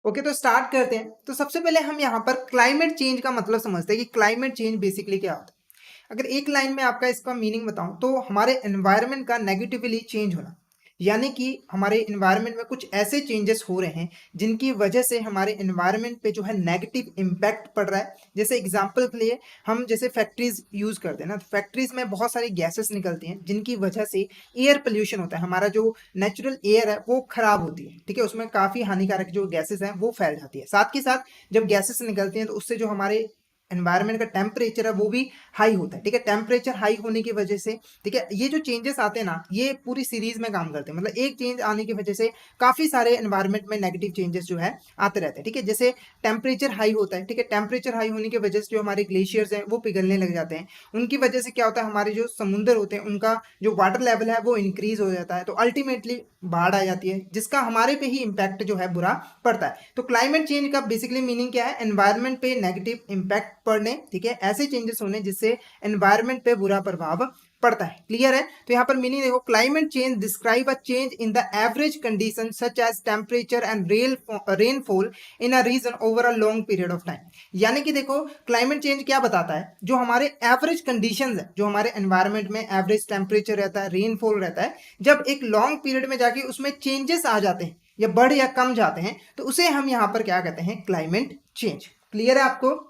Okay, तो start करते हैं। तो सबसे पहले हम यहाँ पर क्लाइमेट चेंज का मतलब समझते हैं कि क्लाइमेट चेंज बेसिकली क्या होता है। अगर एक लाइन में आपका इसका मीनिंग बताऊं तो हमारे एनवायरनमेंट का नेगेटिवली चेंज होना, यानी कि हमारे एनवायरनमेंट में कुछ ऐसे चेंजेस हो रहे हैं जिनकी वजह से हमारे एनवायरनमेंट पे जो है नेगेटिव इम्पैक्ट पड़ रहा है। जैसे एग्जांपल के लिए हम जैसे फैक्ट्रीज यूज करते हैं ना, तो फैक्ट्रीज में बहुत सारी गैसेस निकलती हैं जिनकी वजह से एयर पोल्यूशन होता है, हमारा जो नेचुरल एयर है वो खराब होती है। ठीक है, उसमें काफी हानिकारक जो गैसेस हैं वो फैल जाती है। साथ के साथ जब गैसेस निकलती हैं तो उससे जो हमारे एनवायरनमेंट का टेम्परेचर है वो भी हाई होता है। ठीक है, टेम्परेचर हाई होने की वजह से, ठीक है, ये जो चेंजेस आते हैं ना ये पूरी सीरीज में काम करते हैं। मतलब एक चेंज आने की वजह से काफी सारे एनवायरनमेंट में नेगेटिव चेंजेस जो है आते रहते हैं। ठीक है, जैसे टेम्परेचर हाई होता है, ठीक है, टेम्परेचर हाई होने की वजह से जो हमारे ग्लेशियर्स हैं वो पिघलने लग जाते हैं। उनकी वजह से क्या होता है, हमारे जो समुद्र होते हैं उनका जो वाटर लेवल है वो इंक्रीज हो जाता है, तो अल्टीमेटली बाढ़ आ जाती है जिसका हमारे पे ही इम्पैक्ट जो है बुरा पड़ता है। तो क्लाइमेट चेंज का बेसिकली मीनिंग क्या है, एनवायरनमेंट पे नेगेटिव इम्पैक्ट पड़ने, ठीक है, ऐसे चेंजेस होने जिससे एनवायरनमेंट पे बुरा प्रभाव पड़ता है। क्लियर है? तो यहाँ पर मीनिंग देखो, climate change describe a change in the average condition such as temperature and rainfall in a region over a long period of time. यानी कि देखो, क्लाइमेट चेंज क्या बताता है, जो हमारे एवरेज कंडीशंस है, जो हमारे एनवायरनमेंट में एवरेज टेम्परेचर रहता है, रेनफॉल रहता है, जब एक लॉन्ग पीरियड में जाके उसमें चेंजेस आ जाते हैं या बढ़ या कम जाते हैं तो उसे हम यहाँ पर क्या कहते हैं, क्लाइमेट चेंज। क्लियर है आपको?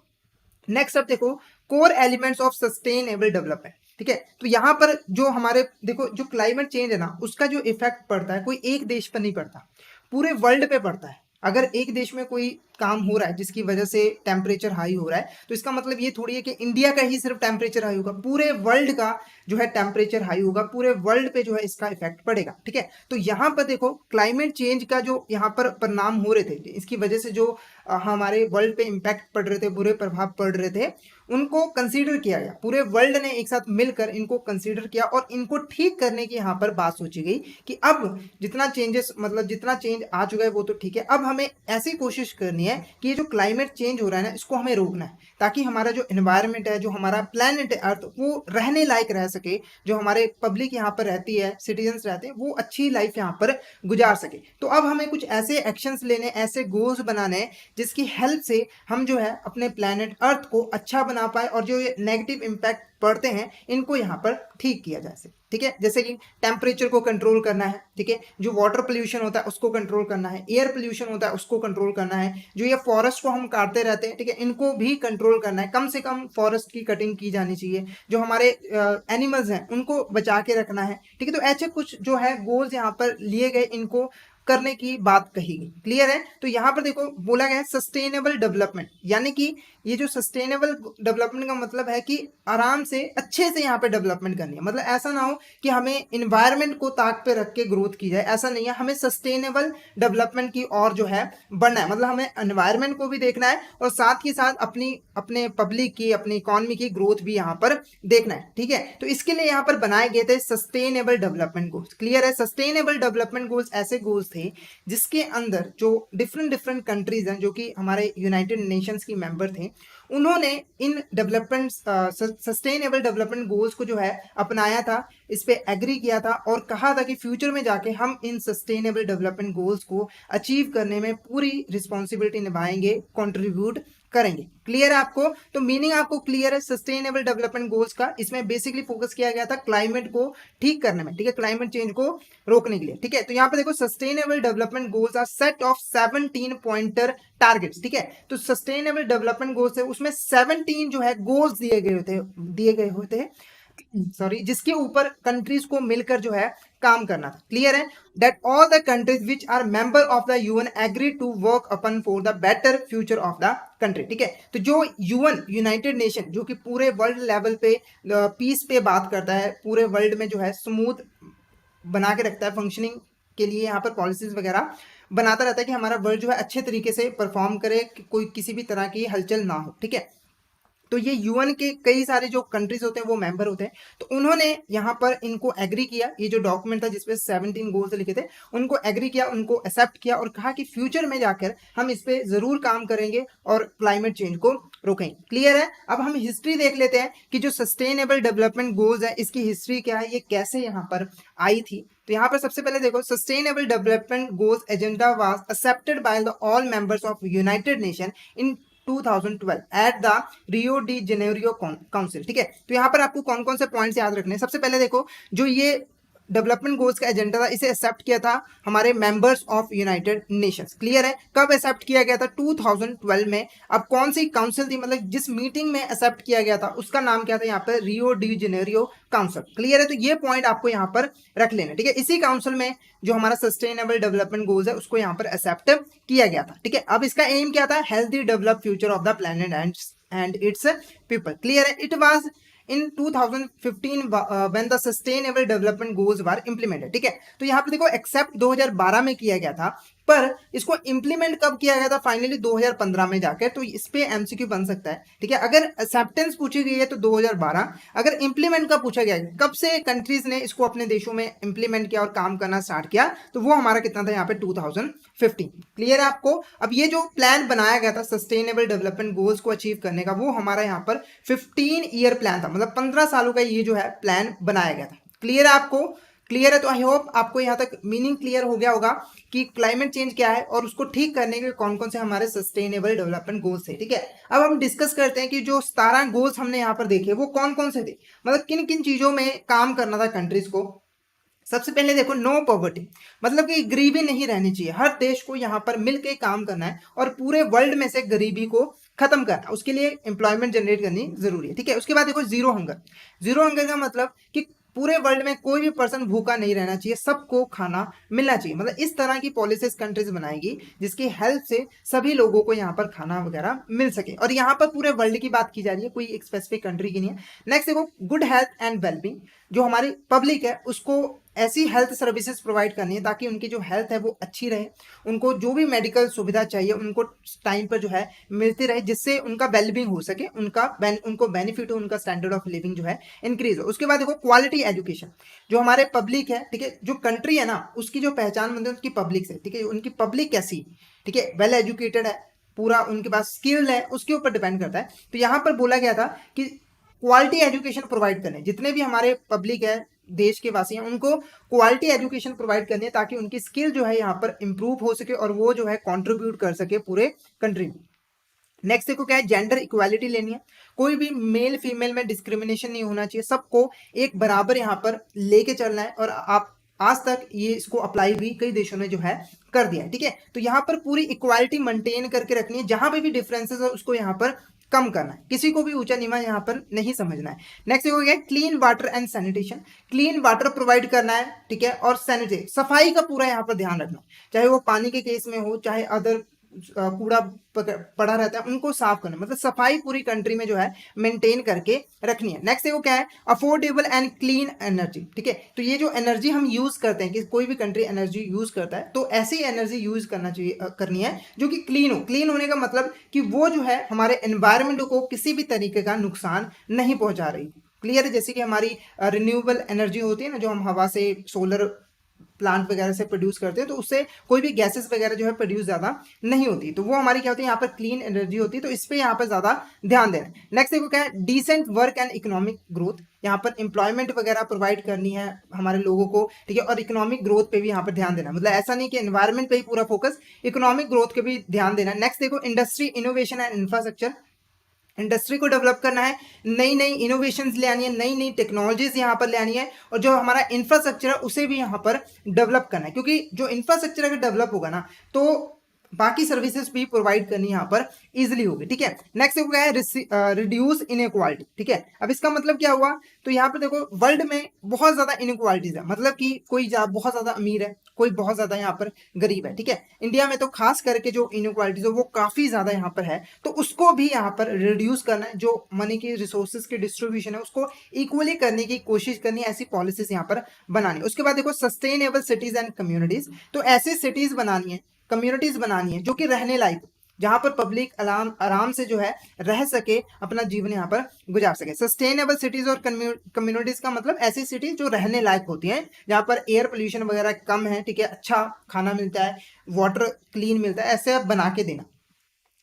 नेक्स्ट अब देखो, core elements of sustainable development. ठीक है, तो यहां पर जो हमारे देखो जो क्लाइमेट चेंज है ना उसका जो इफेक्ट पड़ता है कोई एक देश पर नहीं पड़ता, पूरे वर्ल्ड पे पड़ता है। अगर एक देश में कोई काम हो रहा है जिसकी वजह से टेम्परेचर हाई हो रहा है तो इसका मतलब ये थोड़ी है कि इंडिया का ही सिर्फ टेम्परेचर हाई होगा, पूरे वर्ल्ड का जो है टेम्परेचर हाई होगा, पूरे वर्ल्ड पे जो है इसका इफेक्ट पड़ेगा। ठीक है, तो यहाँ पर देखो क्लाइमेट चेंज का जो यहाँ पर परिणाम हो रहे थे, इसकी वजह से जो हमारे वर्ल्ड पे इम्पैक्ट पड़ रहे थे, बुरे प्रभाव पड़ रहे थे, उनको कंसीडर किया गया। पूरे वर्ल्ड ने एक साथ मिलकर इनको कंसीडर किया और इनको ठीक करने की यहाँ पर बात सोची गई कि अब जितना चेंजेस, मतलब जितना चेंज आ चुका है वो तो ठीक है, अब हमें ऐसी कोशिश करनी है कि ये जो क्लाइमेट चेंज हो रहा है ना इसको हमें रोकना है, ताकि हमारा जो एनवायरनमेंट है, जो हमारा प्लेनेट है अर्थ, वो रहने लायक रह सके, जो हमारे पब्लिक यहाँ पर रहती है, सिटीजन्स रहते हैं, वो अच्छी लाइफ यहाँ पर गुजार सके। तो अब हमें कुछ ऐसे एक्शंस लेने, ऐसे गोल्स बनाने जिसकी हेल्प से हम जो है अपने प्लेनेट अर्थ को अच्छा बना पाए और जो ये नेगेटिव इम्पैक्ट पड़ते हैं इनको यहाँ पर ठीक किया जा सके। ठीक है, जैसे कि टेम्परेचर को कंट्रोल करना है, ठीक है, जो वाटर पोल्यूशन होता है उसको कंट्रोल करना है, एयर पोल्यूशन होता है उसको कंट्रोल करना है, जो ये फॉरेस्ट को हम काटते रहते हैं, ठीक है, इनको भी कंट्रोल करना है, कम से कम फॉरेस्ट की कटिंग की जानी चाहिए, जो हमारे एनिमल्स हैं उनको बचा के रखना है। ठीक है, तो ऐसे कुछ जो है गोल्स यहाँ पर लिए गए, इनको करने की बात कही गई। क्लियर है? तो यहां पर देखो बोला गया है सस्टेनेबल डेवलपमेंट, यानी कि ये जो सस्टेनेबल डेवलपमेंट का मतलब है कि आराम से अच्छे से यहाँ पे डेवलपमेंट करनी है। मतलब ऐसा ना हो कि हमें इन्वायरमेंट को ताक पे रख के ग्रोथ की जाए, ऐसा नहीं है, हमें सस्टेनेबल डेवलपमेंट की और जो है बढ़ना है। मतलब हमें एनवायरमेंट को भी देखना है और साथ ही साथ अपनी अपने पब्लिक की, अपनी इकोनॉमी की ग्रोथ भी यहाँ पर देखना है। ठीक है, तो इसके लिए यहाँ पर बनाए गए थे सस्टेनेबल डेवलपमेंट गोल्स। क्लियर है? सस्टेनेबल डेवलपमेंट गोल्स ऐसे गोल्स थे जिसके अंदर जो डिफरेंट डिफरेंट कंट्रीज हैं, जो कि हमारे यूनाइटेड नेशंस की मेंबर थे, उन्होंने in development sustainable development goals को जो है अपनाया था, इस पे एग्री किया था और कहा था कि फ्यूचर में जाके हम इन सस्टेनेबल डेवलपमेंट गोल्स को अचीव करने में पूरी रिस्पॉन्सिबिलिटी निभाएंगे, कंट्रीब्यूट करेंगे। क्लियर है आपको? तो मीनिंग आपको क्लियर है सस्टेनेबल डेवलपमेंट गोल्स का? इसमें बेसिकली फोकस किया गया था क्लाइमेट को ठीक करने में, ठीक है, क्लाइमेट चेंज को रोकने के लिए। ठीक है, तो यहाँ पे देखो sustainable development goals are set of 17 pointer targets. ठीक है, तो सस्टेनेबल डेवलपमेंट गोल्स है उसमें 17 जो है गोल्स दिए गए होते हैं, सॉरी, जिसके ऊपर कंट्रीज को मिलकर जो है काम करना था। क्लियर है? That all the countries which are member of the UN agree to work upon for the better future of the country. ठीक है, तो जो यूएन, यूनाइटेड नेशन, जो कि पूरे वर्ल्ड लेवल पे पीस पे बात करता है, पूरे वर्ल्ड में जो है स्मूथ बना के रखता है, फंक्शनिंग के लिए यहाँ पर पॉलिसीज वगैरह बनाता रहता है कि हमारा वर्ल्ड जो है अच्छे तरीके से परफॉर्म करे, कोई किसी भी तरह की हलचल ना हो। ठीक है, तो ये यूएन के कई सारे जो कंट्रीज होते हैं वो मेंबर होते हैं, तो उन्होंने यहाँ पर इनको एग्री किया, ये जो डॉक्यूमेंट था जिसपे 17 गोल्स लिखे थे उनको एग्री किया, उनको एक्सेप्ट किया और कहा कि फ्यूचर में जाकर हम इस पे जरूर काम करेंगे और क्लाइमेट चेंज को रोकेंगे। क्लियर है। अब हम हिस्ट्री देख लेते हैं कि जो सस्टेनेबल डेवलपमेंट गोल्स है इसकी हिस्ट्री क्या है, ये कैसे यहाँ पर आई थी। तो यहाँ पर सबसे पहले देखो, sustainable development goals agenda was accepted by the all members of United nation in 2012 at the Rio de Janeiro council. ठीक है, तो यहाँ पर आपको कौन कौन से पॉइंट्स याद रखने हैं। सबसे पहले देखो, जो ये डेवलपमेंट गोल्स का एजेंडा था इसे एक्सेप्ट किया था हमारे members of United Nations. Clear है। कब एक्सेप्ट किया गया था? 2012 में। अब कौन सी काउंसिल थी, मतलब जिस मीटिंग में एक्सेप्ट किया गया था उसका नाम क्या था? यहाँ पर Rio de Janeiro council. Clear है। तो ये पॉइंट आपको यहाँ पर रख लेना। ठीक है, इसी काउंसिल में जो हमारा सस्टेनेबल डेवलपमेंट गोल्स है उसको यहाँ पर एक्सेप्ट किया गया था। ठीक है, अब इसका एम क्या था? Healthy develop future of the planet and its people. Clear है। It was in 2015 when the sustainable development goals were implemented। ठीक है, तो यहाँ पे देखो एक्सेप्ट 2012 में किया गया था, पर इसको इंप्लीमेंट कब किया गया था? फाइनली 2015 में जाकर। तो इस पे एमसीक्यू बन सकता है। ठीक है, अगर एक्सेप्टेंस पूछी गई है तो 2012, अगर इंप्लीमेंट कब पूछा गया, कब से कंट्रीज ने इसको अपने देशों में इंप्लीमेंट किया और काम करना स्टार्ट किया, तो वो हमारा कितना था यहाँ पे? 2015। क्लियर है आपको। अब ये जो प्लान बनाया गया था सस्टेनेबल डेवलपमेंट गोल्स को अचीव करने का, वो हमारा यहाँ पर 15 ईयर प्लान था, मतलब 15 सालों का ये जो है प्लान बनाया गया था। क्लियर है आपको? क्लियर है। तो आई होप आपको यहाँ तक मीनिंग क्लियर हो गया होगा कि क्लाइमेट चेंज क्या है और उसको ठीक करने के कौन कौन से हमारे सस्टेनेबल डेवलपमेंट गोल्स थे। ठीक है, अब हम डिस्कस करते हैं कि जो 17 गोल्स हमने यहाँ पर देखे वो कौन कौन से थे, मतलब किन किन चीजों में काम करना था कंट्रीज को। सबसे पहले देखो, नो पॉवर्टी, मतलब कि गरीबी नहीं रहनी चाहिए। हर देश को यहाँ पर मिलकर काम करना है और पूरे वर्ल्ड में से गरीबी को खत्म करना, उसके लिए एम्प्लॉयमेंट जनरेट करनी जरूरी है। ठीक है, उसके बाद देखो जीरो हंगर। जीरो हंगर का मतलब कि पूरे वर्ल्ड में कोई भी पर्सन भूखा नहीं रहना चाहिए, सबको खाना मिलना चाहिए। मतलब इस तरह की पॉलिसीज कंट्रीज बनाएगी जिसकी हेल्प से सभी लोगों को यहाँ पर खाना वगैरह मिल सके, और यहाँ पर पूरे वर्ल्ड की बात की जा रही है, कोई एक स्पेसिफिक कंट्री की नहीं है। नेक्स्ट देखो, गुड हेल्थ एंड वेलबींग, जो हमारी पब्लिक है उसको ऐसी हेल्थ सर्विसेज प्रोवाइड करनी है ताकि उनकी जो हेल्थ है वो अच्छी रहे, उनको जो भी मेडिकल सुविधा चाहिए उनको टाइम पर जो है मिलती रहे, जिससे उनका वेलबींग हो सके, उनको बेनिफिट हो, उनका स्टैंडर्ड ऑफ लिविंग जो है इंक्रीज हो। उसके बाद देखो, क्वालिटी एजुकेशन, जो हमारे पब्लिक है, ठीक है, जो कंट्री है ना उसकी जो पहचान बनती है उसकी पब्लिक से। ठीक है, उनकी पब्लिक कैसी, ठीक है, वेल एजुकेटेड है, पूरा उनके पास स्किल है, उसके ऊपर डिपेंड करता है। तो यहाँ पर बोला गया था कि क्वालिटी एजुकेशन प्रोवाइड करने, जितने भी हमारे पब्लिक है, देश के वासी हैं, उनको क्वालिटी एजुकेशन प्रोवाइड करनी है ताकि उनकी स्किल जो है यहाँ पर इंप्रूव हो सके और वो जो है कंट्रीब्यूट कर सके पूरे कंट्री में। नेक्स्ट देखो क्या है, जेंडर इक्वालिटी लेनी है। कोई भी मेल फीमेल में डिस्क्रिमिनेशन नहीं होना चाहिए, सबको एक बराबर यहाँ पर लेके चलना है, और आप आज तक ये इसको अप्लाई भी कई देशों ने जो है कर दिया है। ठीक है, तो यहाँ पर पूरी इक्वालिटी मेंटेन करके रखनी है, जहां पे भी डिफरेंसेस है उसको यहाँ पर कम करना है, किसी को भी ऊंचा नीवा यहाँ पर नहीं समझना है। नेक्स्ट हो गया clean water and sanitation, clean water provide करना है, ठीक है, और सैनिटेशन, सफाई का पूरा यहाँ पर ध्यान रखना, चाहे वो पानी के केस में हो, चाहे अदर कूड़ा पड़ा रहता है उनको साफ करना, मतलब सफाई पूरी कंट्री में जो है मेंटेन करके रखनी है। नेक्स्ट देखो क्या है, अफोर्डेबल एंड क्लीन एनर्जी। ठीक है, तो ये जो एनर्जी हम यूज करते हैं, कि कोई भी कंट्री एनर्जी यूज करता है तो ऐसी एनर्जी यूज करनी है जो कि क्लीन हो। क्लीन होने का मतलब कि वो जो है हमारे एनवायरमेंट को किसी भी तरीके का नुकसान नहीं पहुंचा रही। क्लियर है, जैसे कि हमारी रिन्यूएबल एनर्जी होती है ना, जो हम हवा से, सोलर प्लांट वगैरह से प्रोड्यूस करते हैं, तो उससे कोई भी गैसेस वगैरह जो है प्रोड्यूस ज्यादा नहीं होती, तो वो हमारी क्या होती है यहाँ पर क्लीन एनर्जी होती है, तो इस पे यहाँ पर ज्यादा ध्यान देना। नेक्स्ट देखो क्या है, decent work and economic growth, यहाँ पर एम्प्लॉयमेंट वगैरह प्रोवाइड करनी है हमारे लोगों को, ठीक है, और इकोनॉमिक ग्रोथ पे भी यहाँ पर ध्यान देना, मतलब ऐसा नहीं कि एनवायरमेंट पे ही पूरा फोकस, इकोनॉमिक ग्रोथ पे भी ध्यान देना। नेक्स्ट देखो, industry innovation and infrastructure, industry को डेवलप करना है, नई नई इनोवेशंस ले आनी है, नई नई टेक्नोलॉजीज यहाँ पर ले आनी है, और जो हमारा इंफ्रास्ट्रक्चर है उसे भी यहाँ पर डेवलप करना है, क्योंकि जो इंफ्रास्ट्रक्चर अगर डेवलप होगा ना तो बाकी सर्विसेज भी प्रोवाइड करनी यहाँ पर इजीली होगी। ठीक है, नेक्स्ट हो गया है रिड्यूस इनइक्वालिटी। ठीक है, अब इसका मतलब क्या हुआ, तो यहाँ पर देखो वर्ल्ड में बहुत ज्यादा इनइक्वालिटीज है, मतलब कि कोई बहुत ज्यादा अमीर है, कोई बहुत ज्यादा यहाँ पर गरीब है। ठीक है, इंडिया में तो खास करके जो इनइक्वालिटीज है वो काफी ज्यादा यहाँ पर है, तो उसको भी यहाँ पर रिड्यूस करना है, जो मनी की रिसोर्सेज की डिस्ट्रीब्यूशन है उसको इक्वली करने की कोशिश करनी है, ऐसी पॉलिसीज यहाँ पर बनानी है। उसके बाद देखो सस्टेनेबल सिटीज एंड कम्युनिटीज, तो ऐसी सिटीज बनानी है, कम्युनिटीज बनानी है जो कि रहने लायक, जहां पर पब्लिक आराम से जो है रह सके, अपना जीवन यहाँ पर गुजार सके। सस्टेनेबल सिटीज और कम्युनिटीज का मतलब ऐसी सिटीज जो रहने लायक होती हैं, जहां पर एयर पोल्यूशन वगैरह कम है, ठीक है, अच्छा खाना मिलता है, वाटर क्लीन मिलता है, ऐसे बना के देना।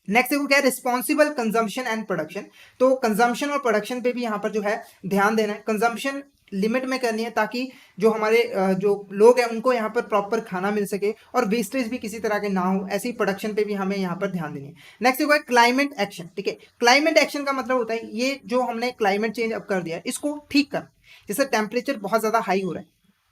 नेक्स्ट देखो क्या है, रिस्पॉन्सिबल कंजम्पशन एंड प्रोडक्शन। तो कंजम्पशन और प्रोडक्शन पे भी यहाँ पर जो है ध्यान देना है। कंजम्पशन लिमिट में करनी है ताकि जो हमारे जो लोग हैं उनको यहाँ पर प्रॉपर खाना मिल सके और वेस्टेज भी किसी तरह के ना हो, ऐसी प्रोडक्शन पे भी हमें यहाँ पर ध्यान देनी है। नेक्स्ट देखो है क्लाइमेट एक्शन, ठीक है। क्लाइमेट एक्शन का मतलब होता है ये जो हमने क्लाइमेट चेंज अब कर दिया है इसको ठीक कर, जैसे टेम्परेचर बहुत ज्यादा हाई हो रहा है,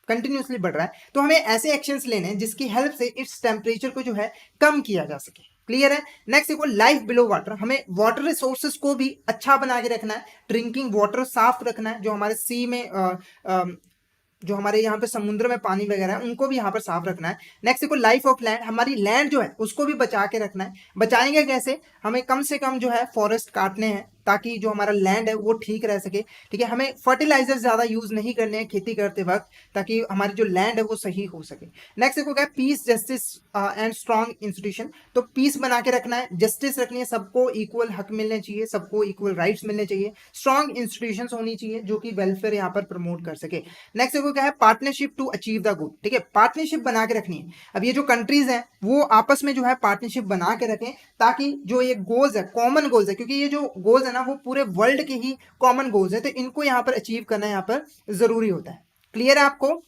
कंटिन्यूसली बढ़ रहा है, तो हमें ऐसे एक्शंस लेने हैं जिसकी हेल्प से इस टेम्परेचर को जो है कम किया जा सके। क्लियर है। नेक्स्ट देखो लाइफ बिलो वाटर, हमें वाटर रिसोर्सेज को भी अच्छा बना के रखना है, ड्रिंकिंग वाटर साफ रखना है, जो हमारे सी में जो हमारे यहाँ पे समुद्र में पानी वगैरह है उनको भी यहाँ पर साफ रखना है। नेक्स्ट देखो लाइफ ऑफ लैंड, हमारी लैंड जो है उसको भी बचा के रखना है। बचाएंगे कैसे, हमें कम से कम जो है फॉरेस्ट काटने हैं ताकि जो हमारा लैंड है वो ठीक रह सके, ठीक है। हमें फर्टिलाइजर ज्यादा यूज नहीं करने हैं खेती करते वक्त, ताकि हमारी जो लैंड है वो सही हो सके। नेक्स्ट देखो क्या, piece justice and strong institution, तो पीस बना के रखना है, जस्टिस रखनी है, सबको इक्वल हक मिलने चाहिए, सबको इक्वल राइट्स मिलने चाहिए, स्ट्रॉन्ग इंस्टीट्यूशंस होनी चाहिए जो कि वेलफेयर यहाँ पर प्रमोट कर सके। नेक्स्ट देखो क्या है, partnership to achieve the goal, ठीक है, पार्टनरशिप बना के रखनी है। अब ये जो कंट्रीज हैं वो आपस में जो है पार्टनरशिप बना के रखें, ताकि जो ये गोल्स है, कॉमन गोल्स है, क्योंकि ये जो गोल्स है ना वो पूरे वर्ल्ड के ही कॉमन गोल्स है, तो इनको यहाँ पर अचीव करना यहाँ पर जरूरी होता है। क्लियर है आपको।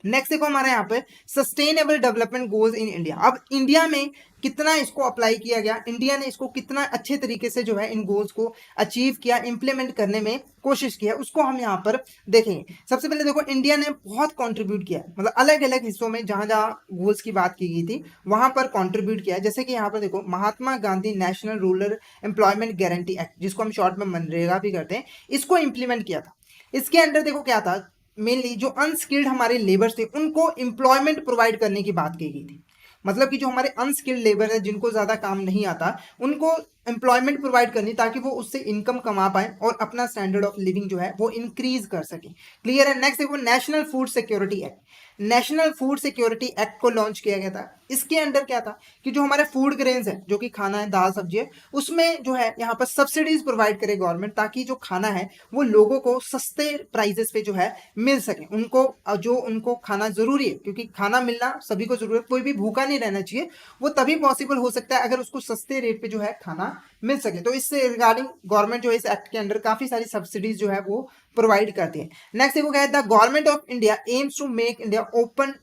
नेक्स्ट देखो हमारे यहाँ पे sustainable development goals in India. अब इंडिया में कितना इसको अप्लाई किया गया, इंडिया ने इसको कितना अच्छे तरीके से जो है इन गोल्स को अचीव किया, इंप्लीमेंट करने में कोशिश किया, उसको हम यहाँ पर देखेंगे। सबसे पहले देखो इंडिया ने बहुत कंट्रीब्यूट किया, मतलब अलग अलग हिस्सों में जहां जहां गोल्स की बात की गई थी वहां पर कंट्रीब्यूट किया। जैसे कि यहाँ पर देखो Mahatma Gandhi National Rural Employment Guarantee Act, जिसको हम शॉर्ट में मनरेगा भी करते हैं, इसको इंप्लीमेंट किया था। इसके अंडर देखो क्या था, मेनली जो अनस्किल्ड हमारे लेबर्स थे उनको एम्प्लॉयमेंट प्रोवाइड करने की बात की गई थी। मतलब कि जो हमारे अनस्किल्ड लेबर है, जिनको ज्यादा काम नहीं आता, उनको एम्प्लॉयमेंट प्रोवाइड करनी ताकि वो उससे इनकम कमा पाए और अपना स्टैंडर्ड ऑफ लिविंग जो है वो इंक्रीज कर सके। क्लियर है। नेक्स्ट देखो national food security act, national food security act को लॉन्च किया गया था। इसके अंडर क्या था कि जो हमारे फूड ग्रेन्स है, जो कि खाना है, दाल सब्जी है, उसमें जो है यहाँ पर सब्सिडीज प्रोवाइड करे गवर्नमेंट, ताकि जो खाना है वो लोगों को सस्ते प्राइजेस पे जो है मिल सके। उनको जो उनको खाना जरूरी है, क्योंकि खाना मिलना सभी को जरूरत, कोई भी भूखा नहीं रहना चाहिए, वो तभी पॉसिबल हो सकता है अगर उसको सस्ते रेट पे जो है खाना मिल सके। तो इससे रिगार्डिंग गवर्नमेंट जो है इस एक्ट के अंडर काफी सारी सब्सिडीज जो है वो प्रोवाइड करती है। नेक्स्ट देखो क्या है, the government of India aims to make India open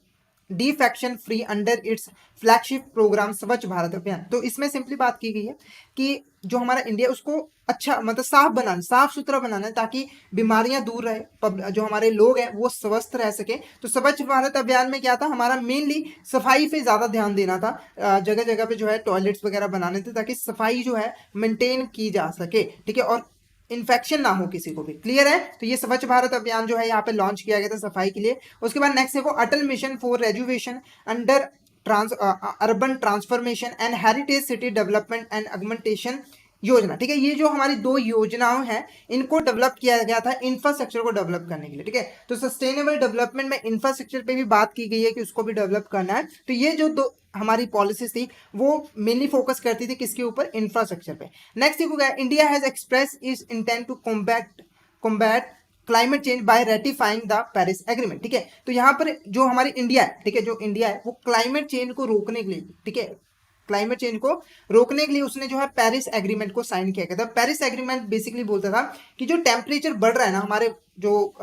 defection free under its flagship programme Swachh Bharat अभियान। तो इसमें सिंपली बात की गई है कि जो हमारा इंडिया उसको अच्छा मतलब साफ बनाना, साफ सुथरा बनाना है, ताकि बीमारियां दूर रहे, जो हमारे लोग हैं वो स्वस्थ रह सके। तो स्वच्छ भारत अभियान में क्या था, हमारा मेनली सफाई पे ज्यादा ध्यान देना था, जगह जगह पे जो है टॉयलेट्स वगैरह बनाने थे ताकि सफाई जो है मेंटेन की जा सके, ठीक है, और इन्फेक्शन ना हो किसी को भी। क्लियर है। तो ये स्वच्छ भारत अभियान जो है यहाँ पे लॉन्च किया गया था सफाई के लिए। उसके बाद नेक्स्ट देखो Atal Mission for Education under urban transformation and heritage city development and augmentation योजना, ठीक है। ये जो हमारी दो योजनाओं हैं इनको डेवलप किया गया था इंफ्रास्ट्रक्चर को डेवलप करने के लिए, ठीक है। तो सस्टेनेबल डेवलपमेंट में इंफ्रास्ट्रक्चर पे भी बात की गई है कि उसको भी डेवलप करना है। तो ये जो दो हमारी पॉलिसीज थी वो मेनली फोकस करती थी किसके ऊपर, इंफ्रास्ट्रक्चर पे। नेक्स्ट देखो क्या, India has express is intent to combat climate change by ratifying the Paris Agreement, ठीक है। तो यहाँ पर जो हमारी इंडिया है, ठीक है, जो इंडिया है वो क्लाइमेट चेंज को रोकने के लिए, ठीक है, क्लाइमेट चेंज को रोकने के लिए उसने जो है पेरिस एग्रीमेंट को साइन किया गया था। पेरिस एग्रीमेंट बेसिकली बोलता था कि जो टेम्परेचर बढ़ रहा है ना, हमारे जो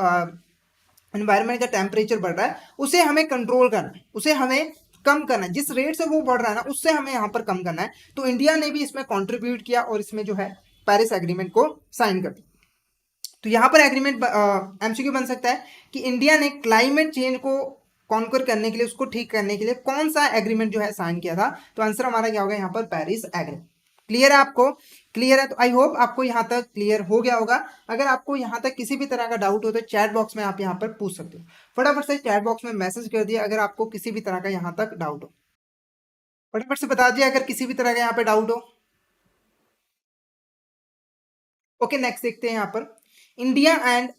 एनवायरनमेंट का टेम्परेचर बढ़ रहा है उसे हमें कंट्रोल करना है, उसे हमें कम करना है, जिस रेट से वो बढ़ रहा है ना उससे हमें यहाँ पर कम करना है। तो इंडिया ने भी इसमें कॉन्ट्रीब्यूट किया और इसमें जो है पेरिस एग्रीमेंट को साइन कर दिया। तो यहाँ पर एग्रीमेंट एमसीक्यू बन सकता है कि इंडिया ने क्लाइमेट चेंज को कॉन्कर करने के लिए, उसको ठीक करने के लिए कौन सा एग्रीमेंट जो है साइन किया था। तो आंसर हमारा क्या होगा यहाँ पर, पेरिस एग्रीमेंट। क्लियर है आपको। क्लियर है। तो आई होप आपको यहाँ तक क्लियर हो गया होगा। अगर आपको यहाँ तक किसी भी तरह का डाउट हो तो चैट बॉक्स में आप यहाँ पर पूछ सकते हो। फटाफट से चैट बॉक्स में मैसेज कर दिया अगर आपको किसी भी तरह का यहाँ तक डाउट हो। फटाफट से बता दिया अगर किसी भी तरह का यहाँ पे डाउट हो। ओके नेक्स्ट देखते हैं यहाँ पर India and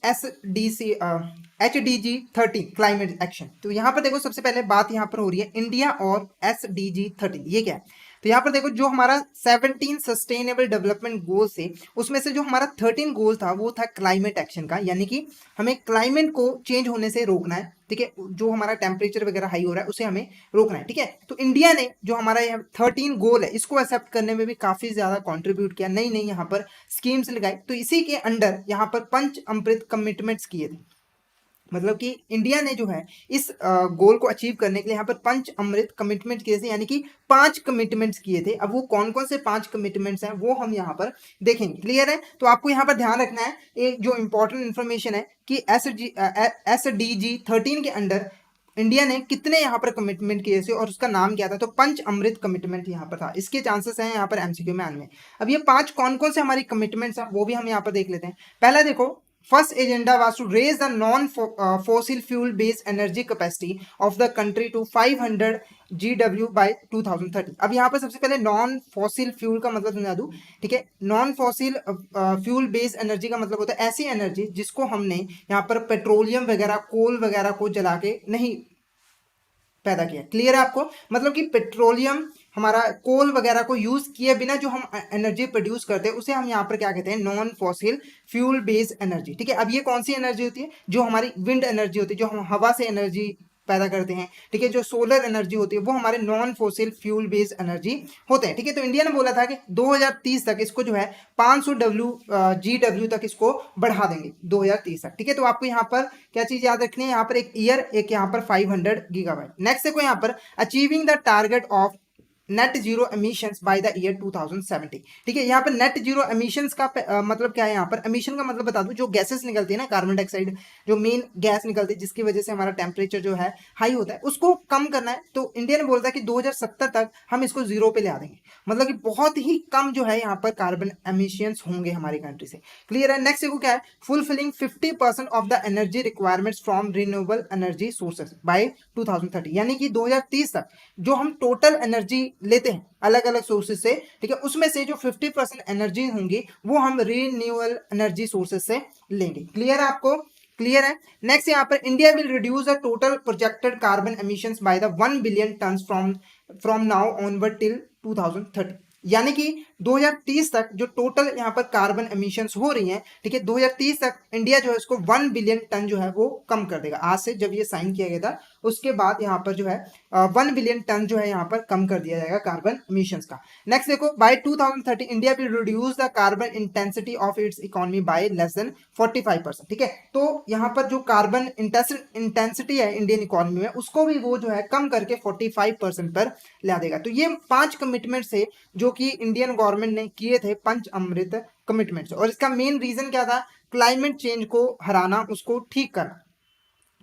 HDG 13 climate action. तो यहाँ पर देखो सबसे पहले बात यहाँ पर हो रही है इंडिया और SDG 13, ये क्या है। तो यहाँ पर देखो जो हमारा 17 सस्टेनेबल डेवलपमेंट गोल्स थे उसमें से जो हमारा 13 गोल था वो था क्लाइमेट एक्शन का, यानी कि हमें क्लाइमेट को चेंज होने से रोकना है, ठीक है, जो हमारा टेम्परेचर वगैरह हाई हो रहा है उसे हमें रोकना है, ठीक है। तो इंडिया ने जो हमारा यह 13 गोल है इसको एक्सेप्ट करने में भी काफी ज्यादा कंट्रीब्यूट किया, नई नई यहाँ पर स्कीम्स लगाई। तो इसी के अंडर यहाँ पर पंच अमृत कमिटमेंट्स किए थे, मतलब कि इंडिया ने जो है इस गोल को अचीव करने के लिए यहाँ पर पंच अमृत कमिटमेंट किए थे, यानी कि 5 कमिटमेंट्स किए थे। अब वो कौन कौन से 5 कमिटमेंट्स हैं वो हम यहाँ पर देखेंगे, क्लियर है। तो आपको यहाँ पर ध्यान रखना है एक जो इंपॉर्टेंट इन्फॉर्मेशन है कि SDG 13 के अंडर इंडिया ने कितने यहाँ पर कमिटमेंट किए थे और उसका नाम क्या था, तो पंच अमृत कमिटमेंट यहाँ पर था। इसके चांसेस हैं यहाँ पर एमसीक्यू में आने में। अब ये 5 कौन कौन से हमारी कमिटमेंट्स हैं वो भी हम यहाँ पर देख लेते हैं। पहला देखो, first agenda was to raise the non-fossil fuel based energy capacity of the country to 500 GW by 2030। अब यहाँ पर सबसे पहले नॉन फॉसिल फ्यूल का मतलब समझा दूं, ठीक है। Non fossil fuel based energy का मतलब होता है ऐसी एनर्जी जिसको हमने यहाँ पर पेट्रोलियम वगैरह कोल वगैरह को जला के नहीं पैदा किया, क्लियर है आपको। मतलब कि पेट्रोलियम हमारा कोल वगैरह को यूज किए बिना जो हम एनर्जी प्रोड्यूस करते हैं उसे हम यहाँ पर क्या कहते हैं, non fossil fuel based energy, ठीक है। अब ये कौन सी एनर्जी होती है, जो हमारी विंड एनर्जी होती है, जो हम हवा से एनर्जी पैदा करते हैं, ठीक है। जो सोलर एनर्जी होती है वो हमारे non fossil fuel based energy होते हैं, ठीक है। तो इंडिया ने बोला था कि 2030 तक इसको जो है 500 GW तक इसको बढ़ा देंगे 2030 तक, ठीक है। तो आपको यहाँ पर क्या चीज याद रखनी है, यहाँ पर एक ईयर, एक यहाँ पर 500 गीगावाट। नेक्स्ट देखो यहाँ पर achieving the target of net zero emissions by the year 2070, ठीक है। यहाँ पर नेट जीरो एमिशंस का मतलब क्या है, यहाँ पर एमिशन का मतलब बता दूं, जो गैसेस निकलती है ना, कार्बन डाइऑक्साइड जो मेन गैस निकलती है जिसकी वजह से हमारा टेम्परेचर जो है हाई होता है, उसको कम करना है। तो इंडिया ने बोला था कि 2070 तक हम इसको जीरो पे ले आ देंगे, मतलब कि बहुत ही कम जो है यहाँ पर कार्बन एमिशंस होंगे हमारी कंट्री से, क्लियर है। नेक्स्ट देखो क्या है, fulfilling 50% of the energy requirements from renewable energy sources by 2030, यानी कि 2030 तक जो हम टोटल एनर्जी लेते हैं अलग अलग सोर्सेज से, ठीक है, उसमें से जो 50% एनर्जी होंगी वो हम रिन्यूएबल एनर्जी सोर्सेज से लेंगे, क्लियर है आपको, क्लियर है। नेक्स्ट यहाँ पर India will reduce the total projected carbon emissions by the 1 billion tonne from now onward till 2030, यानी कि 2030 तक जो टोटल यहाँ पर कार्बन एमिशंस हो रही हैं, ठीक है, 2030 तक इंडिया जो है इसको 1 बिलियन टन जो है वो कम कर देगा। आज से जब ये साइन किया गया था उसके बाद यहाँ पर जो है 1 बिलियन टन जो है यहाँ पर कम कर दिया जाएगा कार्बन एमिशंस का। नेक्स्ट देखो, by 2030 India will reduce the carbon intensity of its economy by less than 45%, ठीक है। तो यहाँ पर जो कार्बन इंटेंसिटी है इंडियन इकोनॉमी में उसको भी वो जो है कम करके 45% पर ला देगा। तो ये 5 कमिटमेंट से जो कि इंडियन गवर्नमेंट ने किए थे पंच अमृत कमिटमेंट्स, और इसका मेन रीजन क्या था, क्लाइमेट चेंज को हराना, उसको ठीक करना।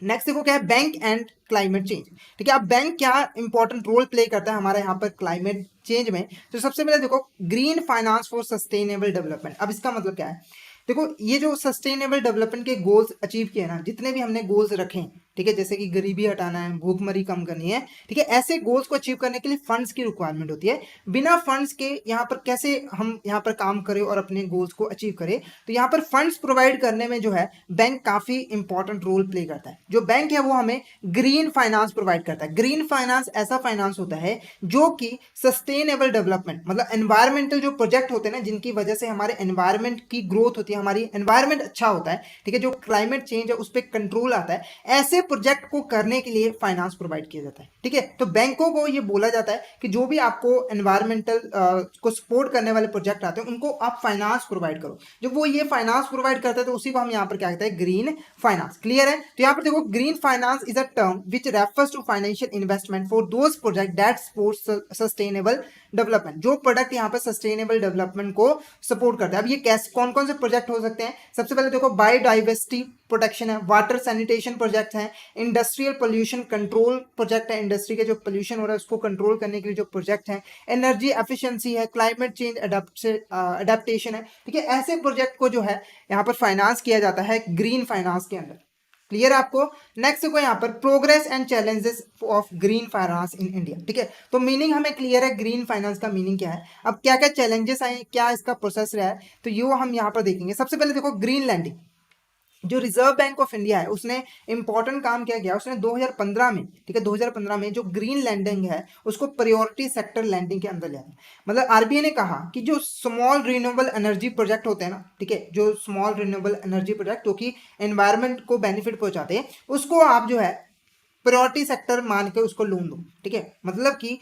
नेक्स्ट देखो क्या है, बैंक एंड क्लाइमेट चेंज, ठीक है। अब बैंक क्या इंपॉर्टेंट रोल प्ले करता है हमारे यहाँ पर क्लाइमेट चेंज में, तो सबसे पहले देखो green finance for sustainable development. अब इसका मतलब क्या है, देखो ये जो सस्टेनेबल डेवलपमेंट के गोल्स अचीव किए ना, जितने भी हमने गोल्स रखे, ठीक है, जैसे कि गरीबी हटाना है, भूखमरी कम करनी है, ठीक है, ऐसे गोल्स को अचीव करने के लिए फंड्स की रिक्वायरमेंट होती है। बिना फंड्स के यहाँ पर कैसे हम यहाँ पर काम करें और अपने गोल्स को अचीव करें, तो यहाँ पर फंड्स प्रोवाइड करने में जो है बैंक काफी इंपॉर्टेंट रोल प्ले करता है। जो बैंक है वो हमें ग्रीन फाइनेंस प्रोवाइड करता है। ग्रीन फाइनेंस ऐसा फाइनेंस होता है जो कि सस्टेनेबल डेवलपमेंट, मतलब एनवायरमेंटल जो प्रोजेक्ट होते हैं ना, जिनकी वजह से हमारे एनवायरमेंट की ग्रोथ होती है, हमारी एनवायरमेंट अच्छा होता है, ठीक है, जो क्लाइमेट चेंज है उस पर कंट्रोल आता है, ऐसे प्रोजेक्ट को करने के लिए फाइनेंस प्रोवाइड किया जाता है, ठीक है। तो बैंकों को ये बोला जाता है कि जो भी आपको एनवायरमेंटल को सपोर्ट करने वाले प्रोजेक्ट आते हैं उनको आप फाइनेंस प्रोवाइड करो। जब वो ये फाइनेंस प्रोवाइड करते हैं तो उसी को हम यहाँ पर क्या कहते हैं, ग्रीन फाइनेंस, क्लियर है। तो यहाँ पर देखो green finance is a term which refers to financial investment for those project that support sustainable development, जो प्रोडक्ट यहाँ पर सस्टेनेबल डेवलपमेंट को सपोर्ट करता है। अब ये कैसे कौन कौन से प्रोजेक्ट हो सकते हैं, सबसे पहले देखो बायोडाइवर्सिटी प्रोटेक्शन है, वाटर सैनिटेशन प्रोजेक्ट हैं, इंडस्ट्रियल पोल्यूशन कंट्रोल प्रोजेक्ट है, इंडस्ट्री के जो पोल्यूशन हो रहा है उसको कंट्रोल करने के लिए जो प्रोजेक्ट हैं, एनर्जी एफिशिएंसी है, क्लाइमेट चेंज अडेप्टेशन है, ठीक है। ऐसे प्रोजेक्ट को जो है यहाँ पर फाइनेंस किया जाता है ग्रीन फाइनेंस के अंदर, क्लियर है आपको। नेक्स्ट को यहाँ पर progress and challenges of green finance in India, ठीक है। तो मीनिंग हमें क्लियर है, ग्रीन फाइनेंस का मीनिंग क्या है, अब क्या क्या चैलेंजेस आए, क्या इसका प्रोसेस रहा है, तो ये हम यहाँ पर देखेंगे। सबसे पहले देखो ग्रीन लैंडिंग, जो रिजर्व बैंक ऑफ इंडिया है उसने इंपॉर्टेंट काम क्या किया, उसने 2015 में, ठीक है, 2015 में जो ग्रीन लैंडिंग है उसको प्रायोरिटी सेक्टर लैंडिंग के अंदर लिया। मतलब आरबीआई ने कहा कि जो स्मॉल रिन्यूएबल एनर्जी प्रोजेक्ट होते हैं ना, ठीक है, जो स्मॉल रिन्यूएबल एनर्जी प्रोजेक्ट जो कि एनवायरमेंट को बेनिफिट पहुंचाते हैं, उसको आप जो है प्रायोरिटी सेक्टर मान के उसको लोन दो, ठीक है। मतलब कि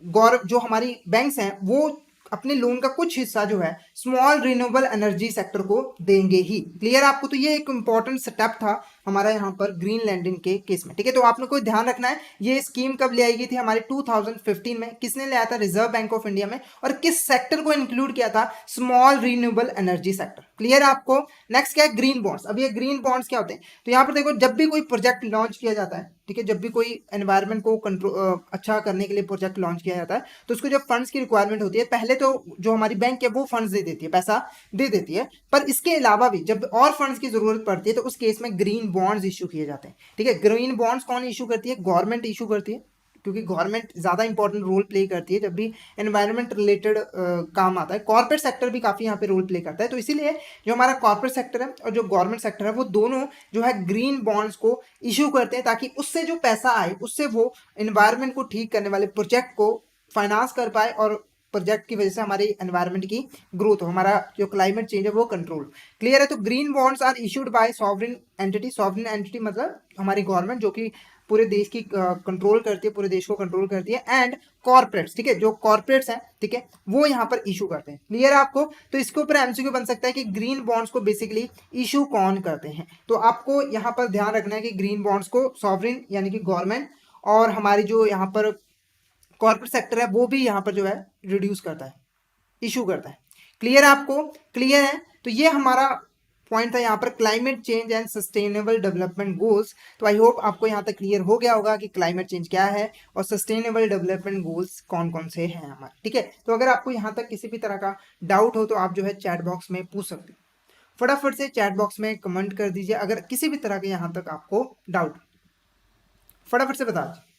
गौरव जो हमारी बैंक्स हैं वो अपने लोन का कुछ हिस्सा जो है स्मॉल रिन्यूएबल एनर्जी सेक्टर को देंगे ही। क्लियर आपको? तो ये एक इंपॉर्टेंट स्टेप था हमारा यहाँ पर ग्रीन लैंडिंग के केस में, ठीक है। तो आप लोग को ध्यान रखना है ये स्कीम कब ले आई गई थी हमारे 2015 में, किसने ले आया था, रिजर्व बैंक ऑफ इंडिया में, और किस सेक्टर को इंक्लूड किया था, small renewable energy sector. Clear आपको? नेक्स्ट क्या है, ग्रीन बॉन्ड्स। अब ये ग्रीन बॉन्ड्स क्या होते हैं, तो यहाँ पर देखो जब भी कोई प्रोजेक्ट लॉन्च किया जाता है, ठीक है, जब भी कोई एनवायरनमेंट को कंट्रोल अच्छा करने के लिए प्रोजेक्ट लॉन्च किया जाता है तो उसको जब फंड्स की रिक्वायरमेंट होती है, पहले तो जो हमारी बैंक है वो फंड्स दे देती है, पैसा दे देती है, पर इसके अलावा भी जब और फंड्स की जरूरत पड़ती है तो उस केस में ग्रीन बॉन्ड्स इशू किए जाते हैं, ठीक है। ग्रीन बॉन्ड्स कौन इशू करती है, गवर्नमेंट इशू करती है, क्योंकि गवर्नमेंट ज़्यादा इंपॉर्टेंट रोल प्ले करती है जब भी एनवायरनमेंट रिलेटेड काम आता है। कॉर्पोरेट सेक्टर भी काफ़ी यहाँ पे रोल प्ले करता है, तो इसीलिए जो हमारा कॉर्पोरेट सेक्टर है और जो गवर्नमेंट सेक्टर है वो दोनों जो है ग्रीन बॉन्ड्स को इशू करते हैं, ताकि उससे जो पैसा आए उससे वो एनवायरनमेंट को ठीक करने वाले प्रोजेक्ट को फाइनेंस कर पाए और प्रोजेक्ट की वजह से हमारी एनवायरनमेंट की ग्रोथ हो, हमारा जो क्लाइमेट चेंज है वो कंट्रोल। क्लियर है? तो green bonds are issued by sovereign entity. Sovereign entity मतलब हमारी गवर्नमेंट जो कि पूरे देश की कंट्रोल करती है, पूरे देश को कंट्रोल करती है, एंड कॉर्पोरेट्स, ठीक है, जो कॉर्पोरेट्स हैं, ठीक है, वो यहाँ पर इशू करते हैं। क्लियर है आपको? तो इसके ऊपर एमसीक्यू बन सकता है कि ग्रीन बॉन्ड्स को बेसिकली इशू कौन करते हैं। तो आपको यहाँ पर ध्यान रखना है कि ग्रीन बॉन्ड्स को सॉवरेन यानी कि गवर्नमेंट और हमारी जो यहाँ पर कॉर्पोरेट सेक्टर है वो भी यहाँ पर जो है रिड्यूस करता है, इशू करता है। क्लियर आपको? क्लियर है? तो ये हमारा पॉइंट था यहाँ पर climate change and sustainable development goals. तो आई होप आपको यहाँ तक क्लियर हो गया होगा कि क्लाइमेट चेंज क्या है और सस्टेनेबल डेवलपमेंट गोल्स कौन कौन से हैं हमारे, ठीक है। तो अगर आपको यहाँ तक किसी भी तरह का डाउट हो तो आप जो है चैट बॉक्स में पूछ सकते हो, फटाफट से चैट बॉक्स में कमेंट कर दीजिए अगर किसी भी तरह के यहाँ तक आपको डाउट, फटाफट से बता दीजिए।